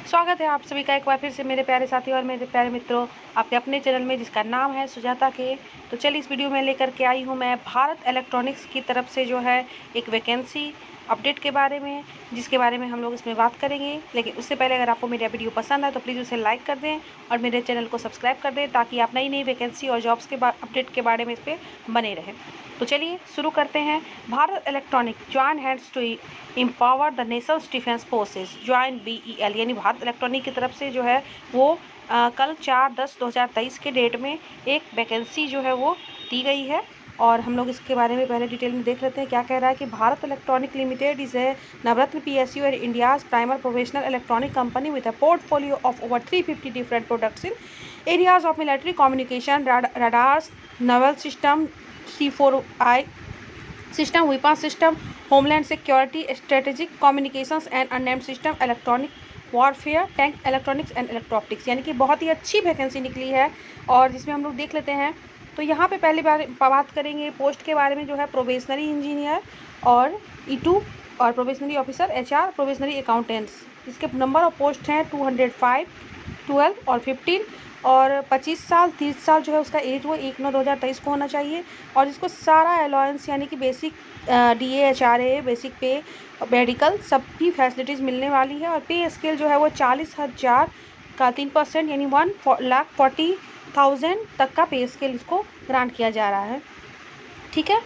स्वागत है आप सभी का एक बार फिर से मेरे प्यारे साथी और मेरे प्यारे मित्रों आपके अपने चैनल में, जिसका नाम है सुजाता के। तो चलिए इस वीडियो में लेकर के आई हूँ मैं भारत इलेक्ट्रॉनिक्स की तरफ से जो है एक वैकेंसी अपडेट के बारे में, जिसके बारे में हम लोग इसमें बात करेंगे। लेकिन उससे पहले अगर आपको मेरा वीडियो पसंद है तो प्लीज़ उसे लाइक कर दें और मेरे चैनल को सब्सक्राइब कर दें, ताकि आप नई नई वैकेंसी और जॉब्स के अपडेट के बारे में इस पर बने रहें। तो चलिए शुरू करते हैं। Bharat electronic join hands to empower the nation's defence forces, join BEL, यानी भारत इलेक्ट्रॉनिक की तरफ से जो है वो कल 4/10/2023 के डेट में एक वैकेंसी जो है वो दी गई है। और हम लोग इसके बारे में पहले डिटेल में देख लेते हैं क्या कह रहा है। कि Bharat electronic limited is a Navratna PSU और India's primer professional electronic company with a portfolio of over 350 different products in areas of military communication, radars, naval system, C4I system, weapon system, homeland security, strategic communications and unmanned system, electronic warfare, tank electronics and electronics, यानी कि बहुत ही अच्छी vacancy निकली है। और जिसमें हम लोग देख लेते हैं। तो यहाँ पे पहली बार बात करेंगे पोस्ट के बारे में, जो है प्रोबेशनरी इंजीनियर और E2 और probationary officer HR, probationary accountants. इसके नंबर ऑफ पोस्ट हैं 205, 12 और 15। और 25 साल 30 साल जो है उसका एज वो 1/9/2023 को होना चाहिए। और इसको सारा अलाउंस, यानी कि बेसिक DA HRA, बेसिक पे, मेडिकल, सभी फैसिलिटीज़ मिलने वाली है। और पे स्केल जो है वो 40,000 का 3%, यानी 1,40,000 तक का पे स्केल इसको ग्रांट किया जा रहा है। ठीक है,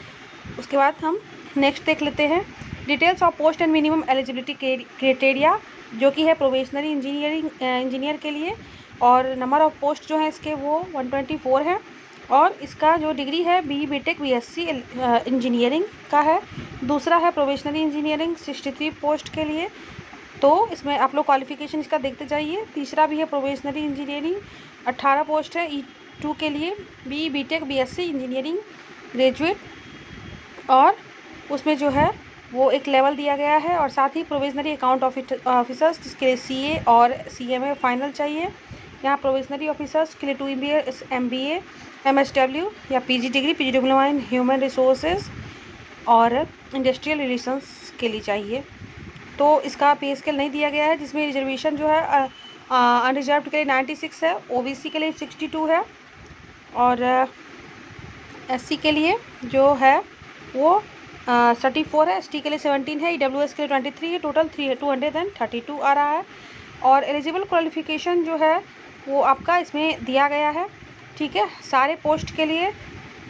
उसके बाद हम नेक्स्ट देख लेते हैं details of post and minimum eligibility criteria, जो कि है प्रोबेशनरी इंजीनियर के लिए। और नंबर ऑफ पोस्ट जो है इसके वो 124 है। और इसका जो डिग्री है BE BTech BSc इंजीनियरिंग का है। दूसरा है प्रोबेशनरी इंजीनियरिंग 63 पोस्ट के लिए, तो इसमें आप लोग क्वालिफिकेशन इसका देखते जाइए। तीसरा भी है प्रोबेशनरी इंजीनियरिंग 18 पोस्ट है E2 के लिए, BE BTech BSc engineering graduate. और उसमें जो है वो एक लेवल दिया गया है। और साथ ही प्रोबेशनरी अकाउंट ऑफिसर्स, जिसके लिए CA और CMA फाइनल चाहिए। यहाँ प्रोबेशनरी ऑफिसर्स के लिए 2 MBA MSW या PG degree, PG diploma in human resources और इंडस्ट्रियल रिलेशंस के लिए चाहिए। तो इसका पे स्केल नहीं दिया गया है, जिसमें रिजर्वेशन जो है अनरिजर्व्ड के लिए 96 है, OBC के लिए 62 है, और SC के लिए जो है वो 34 है, ST के लिए 17 है, EWS के लिए 23 है, टोटल 232 आ रहा है। और एलिजिबल क्वालिफिकेशन जो है वो आपका इसमें दिया गया है। ठीक है, सारे पोस्ट के लिए।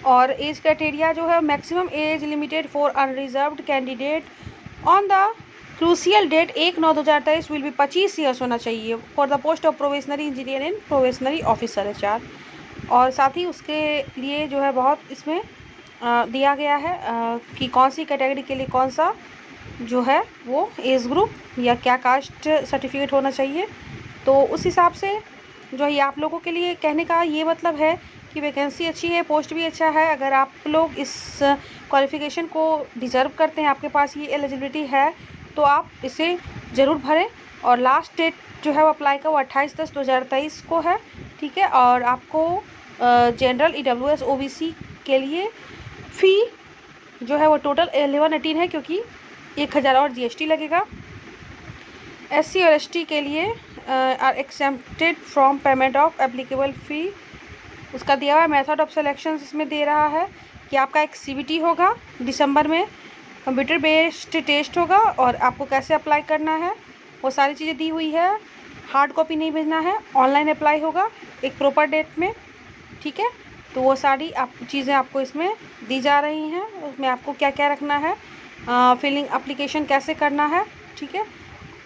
और एज क्राइटेरिया जो है, maximum age limited for unreserved candidate on the crucial date 1/9/2023 will be 25 years होना चाहिए for the post of probationary engineer and probationary officer HR। और साथ ही उसके लिए जो है बहुत इसमें दिया गया है कि कौन सी कैटेगरी के लिए कौन सा जो है वो एज ग्रुप या क्या कास्ट सर्टिफिकेट होना चाहिए। तो उस हिसाब से जो है आप लोगों के लिए कहने का ये मतलब है कि वैकेंसी अच्छी है, पोस्ट भी अच्छा है। अगर आप लोग इस क्वालिफ़िकेशन को डिज़र्व करते हैं, आपके पास ये एलिजिबिलिटी है, तो आप इसे ज़रूर भरें। और लास्ट डेट जो है वो अप्लाई का वो 28/10/2023 को है। ठीक है, और आपको जनरल EWS OBC के लिए फ़ी जो है वो टोटल 1118 है, क्योंकि 1000 और GST लगेगा। SC और ST के लिए are excepted from payment of applicable fee. उसका दिया हुआ मेथड ऑफ सिलेक्शन इसमें दे रहा है कि आपका एक CBT होगा दिसंबर में, कंप्यूटर बेस्ड टेस्ट होगा, और आपको कैसे अप्लाई करना है वो सारी चीज़ें दी हुई है। हार्ड कॉपी नहीं भेजना है, ऑनलाइन अप्लाई होगा एक प्रॉपर डेट में। ठीक है, तो वो सारी चीज़ें आपको इसमें दी जा रही हैं। उसमें आपको क्या क्या रखना है, फिलिंग एप्लीकेशन कैसे करना है। ठीक है,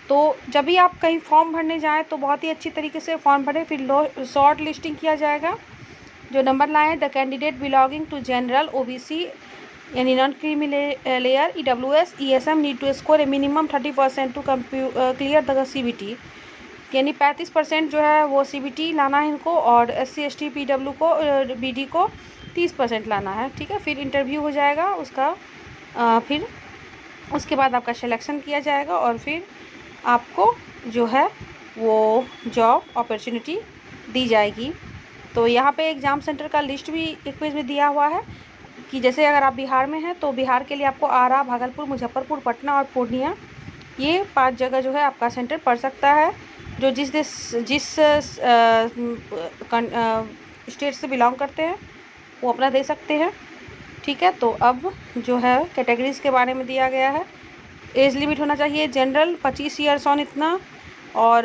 तो जब भी आप कहीं फॉर्म भरने जाएँ तो बहुत ही अच्छी तरीके से फॉर्म भरें। फिर शॉर्ट लिस्टिंग किया जाएगा। जो नंबर लाए the candidate belonging to general OBC यानी non creamy layer EWS ESM need to score a minimum 30% to clear the CBT, यानी 35% जो है वो CBT लाना है इनको। और SC ST PW को BD को 30% लाना है। ठीक है, फिर इंटरव्यू हो जाएगा उसका, फिर उसके बाद आपका सिलेक्शन किया जाएगा, और फिर आपको जो है वो जॉब अपॉर्चुनिटी दी जाएगी। तो यहाँ पे एग्ज़ाम सेंटर का लिस्ट भी एक पेज में दिया हुआ है कि जैसे अगर आप बिहार में हैं तो बिहार के लिए आपको आरा, भागलपुर, मुजफ्फरपुर, पटना और पूर्णिया, ये 5 जगह जो है आपका सेंटर पड़ सकता है। जो जिस स्टेट से बिलोंग करते हैं वो अपना दे सकते हैं। ठीक है, तो अब जो है कैटेगरीज़ के बारे में दिया गया है। एज लिमिट होना चाहिए जनरल 25 ईयर्स ऑन इतना, और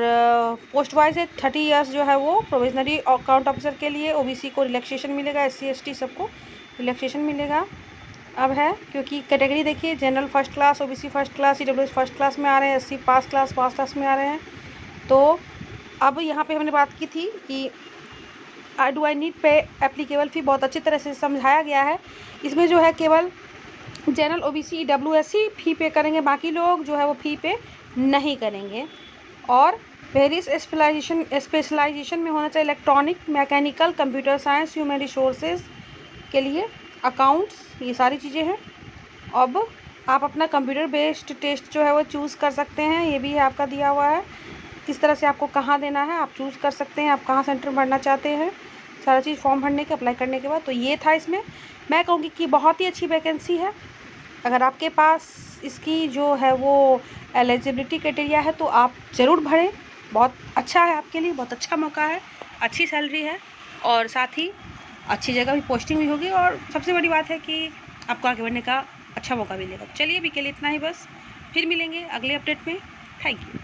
पोस्ट वाइज है 30 ईयर्स जो है वो प्रोविजनरी अकाउंट ऑफिसर के लिए। ओबीसी को रिलैक्सेशन मिलेगा, SC ST सबको रिलैक्सेशन मिलेगा। अब है क्योंकि कैटेगरी देखिए, general first class, OBC first class, EWS first class में आ रहे हैं, SC पास क्लास में आ रहे हैं। तो अब यहाँ पे हमने बात की थी कि आई नीड पे एप्लीकेबल फ़ी बहुत अच्छी तरह से समझाया गया है। इसमें जो है केवल जनरल, ओबीसी, EWS ही फ़ी पे करेंगे, बाकी लोग जो है वो फ़ी पे नहीं करेंगे। और वेरियस स्पेशलाइजेशन में होना चाहिए, electronic, mechanical, computer science, human resources के लिए अकाउंट्स, ये सारी चीज़ें हैं। अब आप अपना कंप्यूटर बेस्ड टेस्ट जो है वो चूज़ कर सकते हैं, ये भी है आपका दिया हुआ है किस तरह से आपको कहाँ देना है, आप चूज़ कर सकते हैं आप कहाँ सेंटर भरना चाहते हैं, सारा चीज़ फॉर्म भरने के अप्लाई करने के बाद। तो ये था इसमें, मैं कहूँगी कि बहुत ही अच्छी वैकेंसी है। अगर आपके पास इसकी जो है वो एलिजिबिलिटी क्राइटेरिया है तो आप ज़रूर भरें, बहुत अच्छा है आपके लिए, बहुत अच्छा मौका है, अच्छी सैलरी है और साथ ही अच्छी जगह भी पोस्टिंग भी होगी, और सबसे बड़ी बात है कि आपको आगे बढ़ने का अच्छा मौका मिलेगा। चलिए अभी के लिए इतना ही बस, फिर मिलेंगे अगले अपडेट में। Thank you.